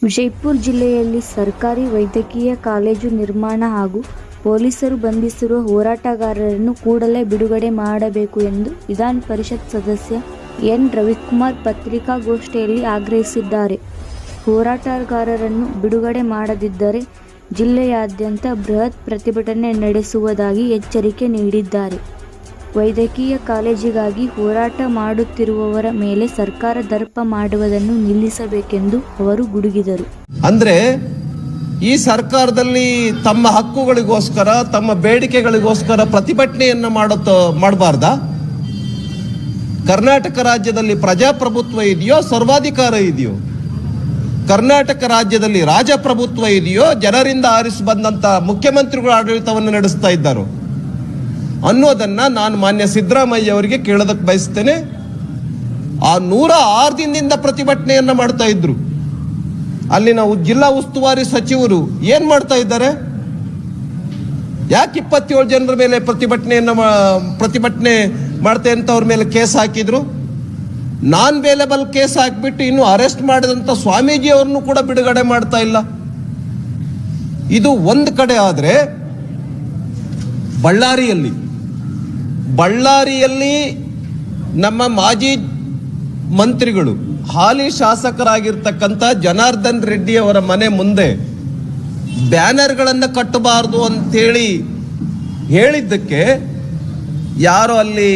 ವಿಜಯಪುರ ಜಿಲ್ಲೆಯಲ್ಲಿ ಸರ್ಕಾರಿ ವೈದ್ಯಕೀಯ ಕಾಲೇಜು ನಿರ್ಮಾಣ ಹಾಗೂ ಪೊಲೀಸರು ಬಂಧಿಸಿರುವ ಹೋರಾಟಗಾರರನ್ನು ಕೂಡಲೇ ಬಿಡುಗಡೆ ಮಾಡಬೇಕು ಎಂದು ವಿಧಾನ ಪರಿಷತ್ ಸದಸ್ಯ ಎನ್ ರವಿಕುಮಾರ್ ಪತ್ರಿಕಾಗೋಷ್ಠಿಯಲ್ಲಿ ಆಗ್ರಹಿಸಿದ್ದಾರೆ. ಹೋರಾಟಗಾರರನ್ನು ಬಿಡುಗಡೆ ಮಾಡದಿದ್ದರೆ ಜಿಲ್ಲೆಯಾದ್ಯಂತ ಬೃಹತ್ ಪ್ರತಿಭಟನೆ ನಡೆಸುವುದಾಗಿ ಎಚ್ಚರಿಕೆ ನೀಡಿದ್ದಾರೆ. ವೈದ್ಯಕೀಯ ಕಾಲೇಜಿಗಾಗಿ ಹೋರಾಟ ಮಾಡುತ್ತಿರುವವರ ಮೇಲೆ ಸರ್ಕಾರ ದರ್ಪ ಮಾಡುವುದನ್ನು ನಿಲ್ಲಿಸಬೇಕೆಂದು ಅವರು ಗುಡುಗಿದರು. ಅಂದ್ರೆ ಈ ಸರ್ಕಾರದಲ್ಲಿ ತಮ್ಮ ಹಕ್ಕುಗಳಿಗೋಸ್ಕರ ತಮ್ಮ ಬೇಡಿಕೆಗಳಿಗೋಸ್ಕರ ಪ್ರತಿಭಟನೆಯನ್ನ ಮಾಡಬಾರ್ದ? ಕರ್ನಾಟಕ ರಾಜ್ಯದಲ್ಲಿ ಪ್ರಜಾಪ್ರಭುತ್ವ ಇದೆಯೋ ಸರ್ವಾಧಿಕಾರ ಇದೆಯೋ? ಕರ್ನಾಟಕ ರಾಜ್ಯದಲ್ಲಿ ರಾಜಪ್ರಭುತ್ವ ಇದೆಯೋ ಜನರಿಂದ ಆರಿಸಿ ಬಂದಂತ ಮುಖ್ಯಮಂತ್ರಿಗಳು ಆಡಳಿತವನ್ನು ನಡೆಸ್ತಾ ಇದ್ದಾರೋ ಅನ್ನೋದನ್ನ ನಾನು ಮಾನ್ಯ ಸಿದ್ದರಾಮಯ್ಯ ಅವರಿಗೆ ಕೇಳೋದಕ್ಕೆ ಬಯಸ್ತೇನೆ. ಆ 106 ದಿನದಿಂದ ಪ್ರತಿಭಟನೆಯನ್ನ ಮಾಡ್ತಾ ಇದ್ರು. ಅಲ್ಲಿ ನಾವು ಜಿಲ್ಲಾ ಉಸ್ತುವಾರಿ ಸಚಿವರು ಏನ್ ಮಾಡ್ತಾ ಇದ್ದಾರೆ? ಯಾಕೆ 27 ಜನರ ಮೇಲೆ ಪ್ರತಿಭಟನೆ ಮಾಡ್ತೇನೆ ಅಂತ ಅವ್ರ ಮೇಲೆ ಕೇಸ್ ಹಾಕಿದ್ರು? ನಾನ್ ಬೇಲೆಬಲ್ ಕೇಸ್ ಹಾಕಿಬಿಟ್ಟು ಇನ್ನು ಅರೆಸ್ಟ್ ಮಾಡಿದಂತ ಸ್ವಾಮೀಜಿ ಅವ್ರನ್ನು ಕೂಡ ಬಿಡುಗಡೆ ಮಾಡ್ತಾ ಇಲ್ಲ. ಇದು ಒಂದು ಕಡೆ ಆದ್ರೆ, ಬಳ್ಳಾರಿಯಲ್ಲಿ ನಮ್ಮ ಮಾಜಿ ಮಂತ್ರಿಗಳು ಹಾಲಿ ಶಾಸಕರಾಗಿರ್ತಕ್ಕಂಥ ಜನಾರ್ದನ್ ರೆಡ್ಡಿ ಅವರ ಮನೆ ಮುಂದೆ ಬ್ಯಾನರ್ಗಳನ್ನು ಕಟ್ಟಬಾರದು ಅಂತೇಳಿ ಹೇಳಿದ್ದಕ್ಕೆ ಯಾರೋ ಅಲ್ಲಿ